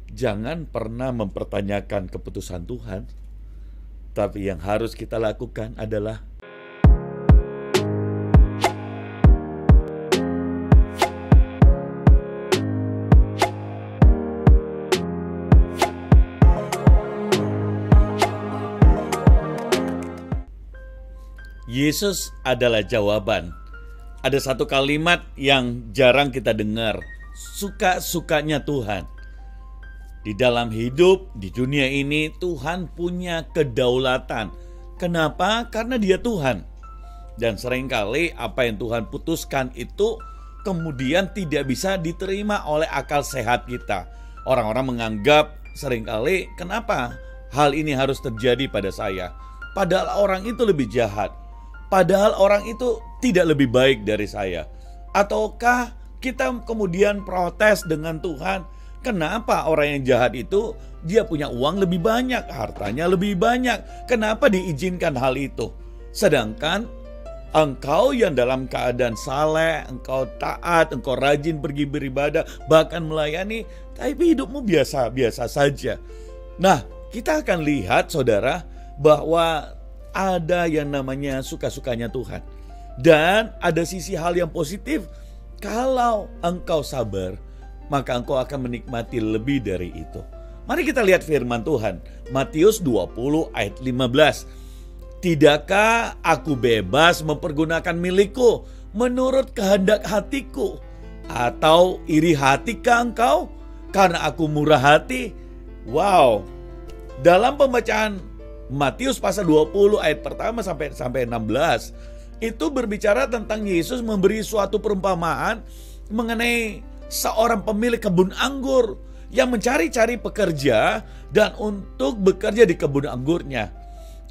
Jangan pernah mempertanyakan keputusan Tuhan, tapi yang harus kita lakukan adalah Yesus adalah jawaban. Ada satu kalimat yang jarang kita dengar, suka-sukanya Tuhan. Di dalam hidup, di dunia ini, Tuhan punya kedaulatan. Kenapa? Karena Dia Tuhan. Dan seringkali apa yang Tuhan putuskan itu kemudian tidak bisa diterima oleh akal sehat kita. Orang-orang menganggap seringkali, kenapa hal ini harus terjadi pada saya? Padahal orang itu lebih jahat. Padahal orang itu tidak lebih baik dari saya. Ataukah kita kemudian protes dengan Tuhan, kenapa orang yang jahat itu dia punya uang lebih banyak, hartanya lebih banyak, kenapa diizinkan hal itu? Sedangkan engkau yang dalam keadaan saleh, engkau taat, engkau rajin pergi beribadah, bahkan melayani, tapi hidupmu biasa-biasa saja. Nah, kita akan lihat saudara bahwa ada yang namanya suka-sukanya Tuhan. Dan ada sisi hal yang positif. Kalau engkau sabar, maka engkau akan menikmati lebih dari itu. Mari kita lihat firman Tuhan. Matius 20 ayat 15. Tidakkah aku bebas mempergunakan milikku menurut kehendak hatiku? Atau iri hatikah engkau karena aku murah hati? Wow. Dalam pembacaan Matius pasal 20 ayat pertama sampai 16 itu berbicara tentang Yesus memberi suatu perumpamaan mengenai seorang pemilik kebun anggur yang mencari-cari pekerja dan untuk bekerja di kebun anggurnya.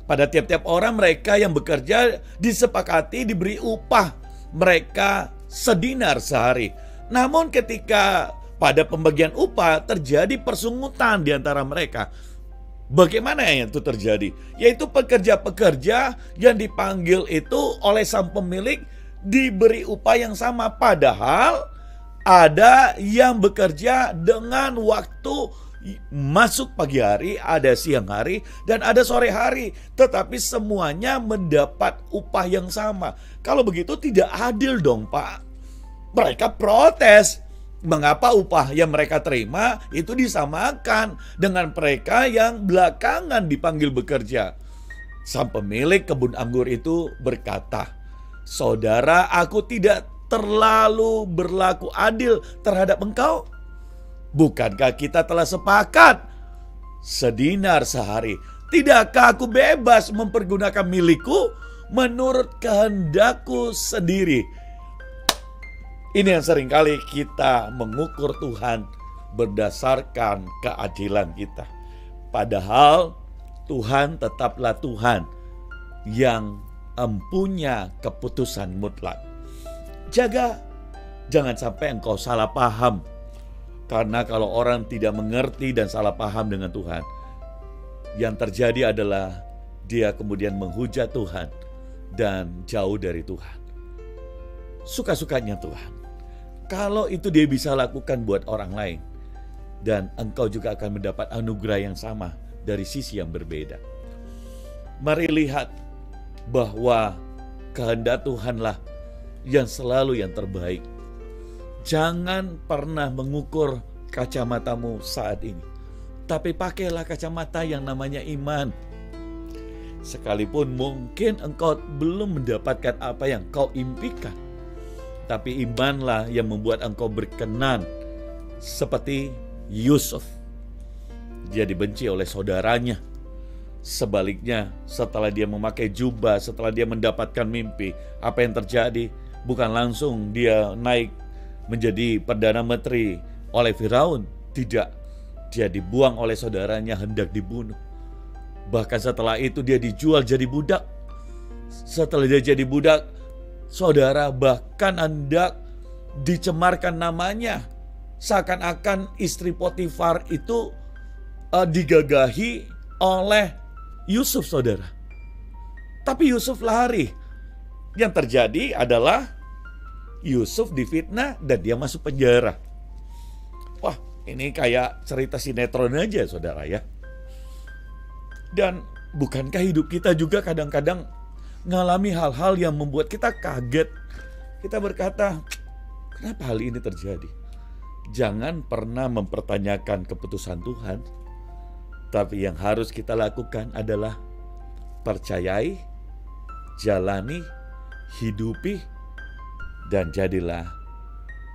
Pada tiap-tiap orang mereka yang bekerja disepakati diberi upah mereka sedinar sehari. Namun ketika pada pembagian upah terjadi persungutan di antara mereka. Bagaimana yang itu terjadi? Yaitu pekerja-pekerja yang dipanggil itu oleh sang pemilik diberi upah yang sama. Padahal ada yang bekerja dengan waktu masuk pagi hari, ada siang hari, dan ada sore hari. Tetapi semuanya mendapat upah yang sama. Kalau begitu tidak adil dong Pak. Mereka protes. Mengapa upah yang mereka terima itu disamakan dengan mereka yang belakangan dipanggil bekerja? Sang pemilik kebun anggur itu berkata, "Saudara, aku tidak terlalu berlaku adil terhadap engkau. Bukankah kita telah sepakat sedinar sehari? Tidakkah aku bebas mempergunakan milikku menurut kehendakku sendiri?" Ini yang seringkali kita mengukur Tuhan berdasarkan keadilan kita. Padahal Tuhan tetaplah Tuhan yang mempunyai keputusan mutlak. Jangan sampai engkau salah paham. Karena kalau orang tidak mengerti dan salah paham dengan Tuhan, yang terjadi adalah dia kemudian menghujat Tuhan dan jauh dari Tuhan. Suka-sukanya Tuhan. Kalau itu dia bisa lakukan buat orang lain, dan engkau juga akan mendapat anugerah yang sama dari sisi yang berbeda. Mari lihat bahwa kehendak Tuhanlah yang selalu yang terbaik. Jangan pernah mengukur kacamatamu saat ini, tapi pakailah kacamata yang namanya iman. Sekalipun mungkin engkau belum mendapatkan apa yang kau impikan, tapi imanlah yang membuat engkau berkenan. Seperti Yusuf, dia dibenci oleh saudaranya. Sebaliknya, setelah dia memakai jubah, setelah dia mendapatkan mimpi, apa yang terjadi? Bukan langsung dia naik menjadi Perdana Menteri oleh Firaun. Tidak, dia dibuang oleh saudaranya, hendak dibunuh. Bahkan setelah itu dia dijual jadi budak. Setelah dia jadi budak, saudara, bahkan hendak dicemarkan namanya. Seakan-akan istri Potifar itu digagahi oleh Yusuf, saudara. Tapi Yusuf lari. Yang terjadi adalah Yusuf difitnah dan dia masuk penjara. Wah, Ini kayak cerita sinetron aja, saudara ya. Dan bukankah hidup kita juga kadang-kadang ngalami hal-hal yang membuat kita kaget. Kita berkata, kenapa hal ini terjadi? Jangan pernah mempertanyakan keputusan Tuhan. Tapi yang harus kita lakukan adalah percayai, jalani, hidupi, dan jadilah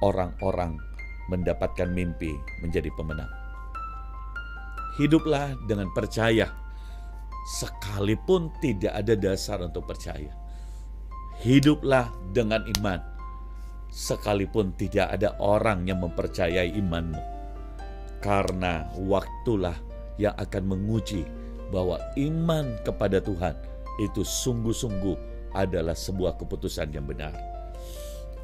orang-orang mendapatkan mimpi menjadi pemenang. Hiduplah dengan percaya, sekalipun tidak ada dasar untuk percaya. Hiduplah dengan iman, sekalipun tidak ada orang yang mempercayai imanmu. Karena waktulah yang akan menguji bahwa iman kepada Tuhan itu sungguh-sungguh adalah sebuah keputusan yang benar.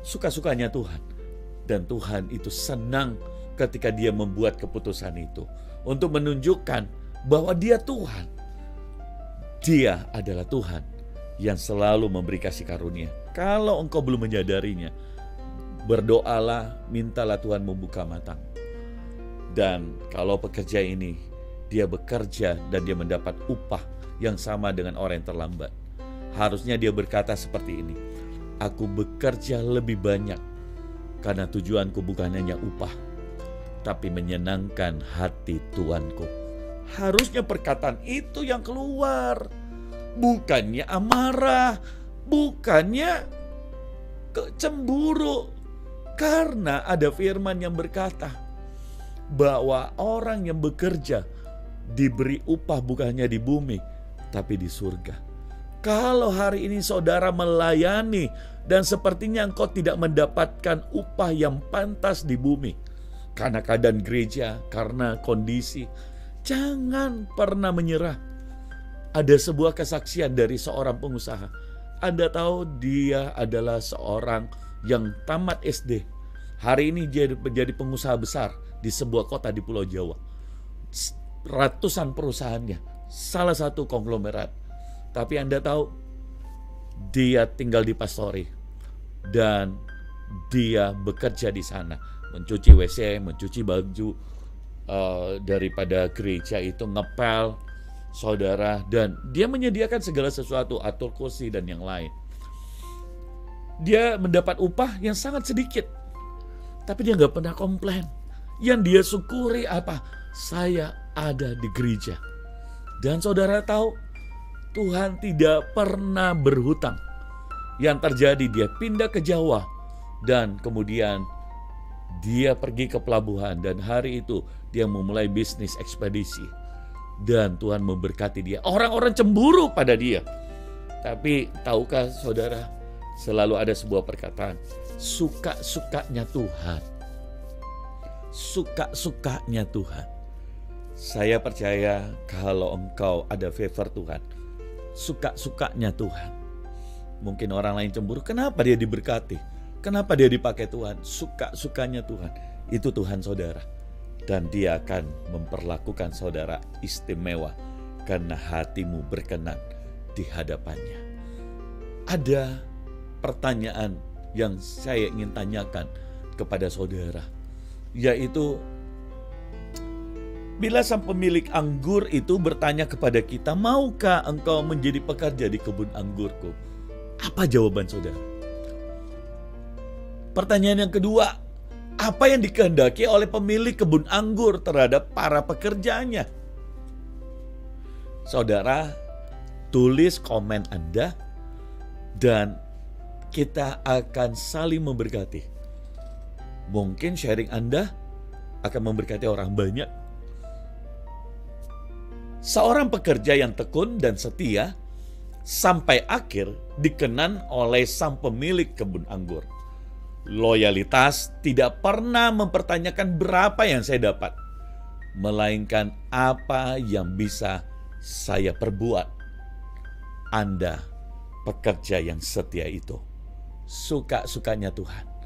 Suka-sukanya Tuhan. Dan Tuhan itu senang ketika Dia membuat keputusan itu untuk menunjukkan bahwa Dia Tuhan. Dia adalah Tuhan yang selalu memberi kasih karunia. Kalau engkau belum menyadarinya, berdoalah, mintalah Tuhan membuka matamu. Dan kalau pekerja ini, dia bekerja dan dia mendapat upah yang sama dengan orang yang terlambat. Harusnya dia berkata seperti ini, aku bekerja lebih banyak karena tujuanku bukan hanya upah, tapi menyenangkan hati Tuanku. Harusnya perkataan itu yang keluar, bukannya amarah, bukannya cemburu. Karena ada firman yang berkata bahwa orang yang bekerja diberi upah bukan hanya di bumi, tapi di surga. Kalau hari ini saudara melayani dan sepertinya engkau tidak mendapatkan upah yang pantas di bumi, karena keadaan gereja, karena kondisi, jangan pernah menyerah. Ada sebuah kesaksian dari seorang pengusaha. Anda tahu dia adalah seorang yang tamat SD. Hari ini dia menjadi pengusaha besar di sebuah kota di Pulau Jawa. Ratusan perusahaannya, salah satu konglomerat. Tapi Anda tahu, dia tinggal di Pastori dan dia bekerja di sana, mencuci WC, mencuci baju daripada gereja itu, ngepel, saudara, dan dia menyediakan segala sesuatu, atur kursi dan yang lain. Dia mendapat upah yang sangat sedikit, tapi dia nggak pernah komplain. Yang dia syukuri apa? Saya ada di gereja. Dan saudara tahu, Tuhan tidak pernah berhutang. Yang terjadi, dia pindah ke Jawa dan kemudian dia pergi ke pelabuhan, dan hari itu dia memulai bisnis ekspedisi. Dan Tuhan memberkati dia. Orang-orang cemburu pada dia. Tapi tahukah saudara, selalu ada sebuah perkataan, suka-sukanya Tuhan. Suka-sukanya Tuhan. Saya percaya kalau engkau ada favor Tuhan, suka-sukanya Tuhan. Mungkin orang lain cemburu, kenapa dia diberkati? Kenapa dia dipakai Tuhan? Suka-sukanya Tuhan. Itu Tuhan saudara. Dan dia akan memperlakukan saudara istimewa karena hatimu berkenan di hadapannya. Ada pertanyaan yang saya ingin tanyakan kepada saudara, yaitu bila sang pemilik anggur itu bertanya kepada kita, maukah engkau menjadi pekerja di kebun anggurku? Apa jawaban saudara? Pertanyaan yang kedua, apa yang dikehendaki oleh pemilik kebun anggur terhadap para pekerjanya? Saudara, tulis komen Anda dan kita akan saling memberkati. Mungkin sharing Anda akan memberkati orang banyak. Seorang pekerja yang tekun dan setia sampai akhir dikenan oleh sang pemilik kebun anggur. Loyalitas tidak pernah mempertanyakan berapa yang saya dapat, melainkan apa yang bisa saya perbuat. Anda pekerja yang setia itu, suka-sukanya Tuhan.